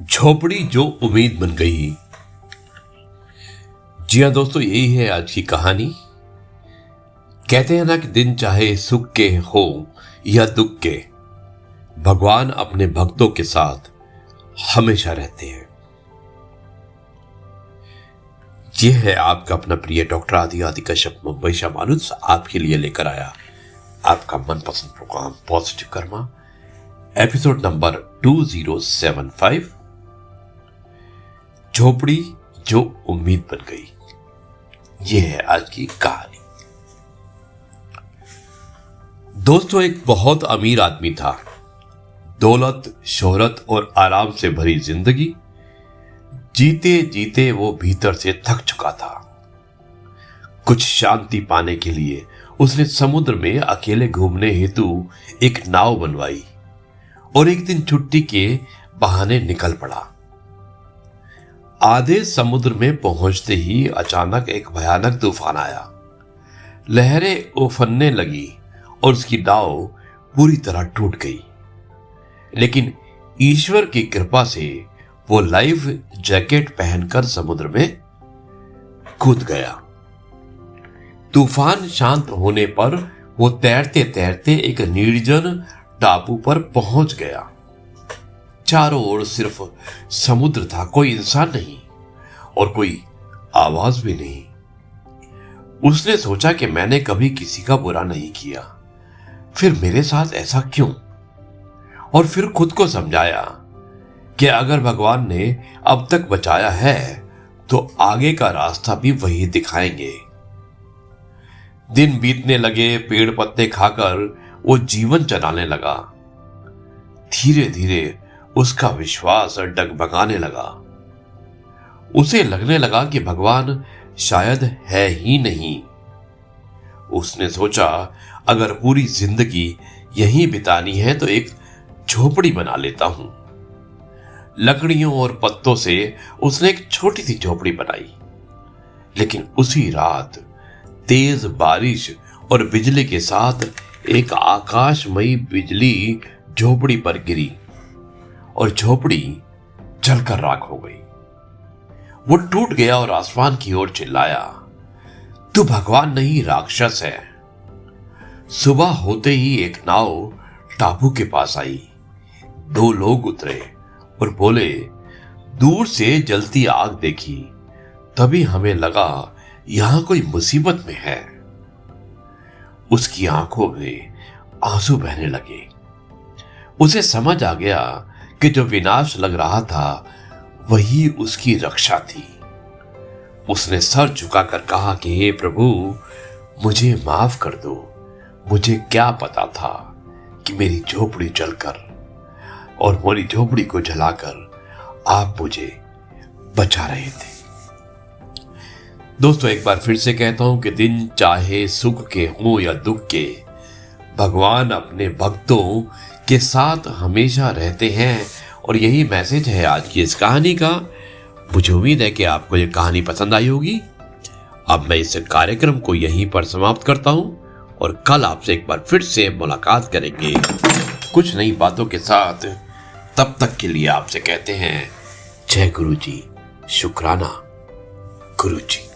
झोपड़ी जो उम्मीद बन गई। जी हाँ दोस्तों, यही है आज की कहानी। कहते हैं ना कि दिन चाहे सुख के हो या दुख के, भगवान अपने भक्तों के साथ हमेशा रहते हैं। यह है आपका अपना प्रिय डॉक्टर आदि कश्यप मुंबई शमानुस आपके लिए लेकर आया आपका मनपसंद program positive karma, episode number 2075, झोपड़ी जो उम्मीद बन गई। यह है आज की कहानी। दोस्तों, एक बहुत अमीर आदमी था। दौलत, शोहरत और आराम से भरी जिंदगी जीते जीते वो भीतर से थक चुका था। कुछ शांति पाने के लिए उसने समुद्र में अकेले घूमने हेतु एक नाव बनवाई और एक दिन छुट्टी के बहाने निकल पड़ा। आधे समुद्र में पहुंचते ही अचानक एक भयानक तूफान आया। लहरें उफनने लगी और उसकी नाव पूरी तरह टूट गई। लेकिन ईश्वर की कृपा से वो लाइफ जैकेट पहनकर समुद्र में कूद गया। तूफान शांत होने पर वो तैरते तैरते एक निर्जन टापू पर पहुंच गया। चारों ओर सिर्फ समुद्र था, कोई इंसान नहीं और कोई आवाज भी नहीं। उसने सोचा कि मैंने कभी किसी का बुरा नहीं किया, फिर मेरे साथ ऐसा क्यों? और फिर खुद को समझाया कि अगर भगवान ने अब तक बचाया है तो आगे का रास्ता भी वही दिखाएंगे। दिन बीतने लगे, पेड़ पत्ते खाकर वो जीवन चलाने लगा। धीरे धीरे उसका विश्वास डगमगाने लगा। उसे लगने लगा कि भगवान शायद है ही नहीं। उसने सोचा, अगर पूरी जिंदगी यहीं बितानी है तो एक झोपड़ी बना लेता हूं। लकड़ियों और पत्तों से उसने एक छोटी सी झोपड़ी बनाई। लेकिन उसी रात तेज बारिश और बिजली के साथ एक आकाशमयी बिजली झोपड़ी पर गिरी और झोपड़ी जलकर राख हो गई। वो टूट गया और आसमान की ओर चिल्लाया, तू भगवान नहीं राक्षस है। सुबह होते ही एक नाव टापू के पास आई। दो लोग उतरे और बोले, दूर से जलती आग देखी, तभी हमें लगा यहां कोई मुसीबत में है। उसकी आंखों में आंसू बहने लगे। उसे समझ आ गया कि जो विनाश लग रहा था वही उसकी रक्षा थी। उसने सर झुकाकर कहा कि हे प्रभु, मुझे माफ कर दो। मुझे क्या पता था कि मेरी झोपड़ी जलकर और मेरी झोपड़ी को जलाकर आप मुझे बचा रहे थे। दोस्तों, एक बार फिर से कहता हूं कि दिन चाहे सुख के हो या दुख के, भगवान अपने भक्तों के साथ हमेशा रहते हैं। और यही मैसेज है आज की इस कहानी का। मुझे उम्मीद है कि आपको ये कहानी पसंद आई होगी। अब मैं इस कार्यक्रम को यहीं पर समाप्त करता हूं और कल आपसे एक बार फिर से मुलाकात करेंगे कुछ नई बातों के साथ। तब तक के लिए आपसे कहते हैं जय गुरु जी, शुक्राना गुरु जी।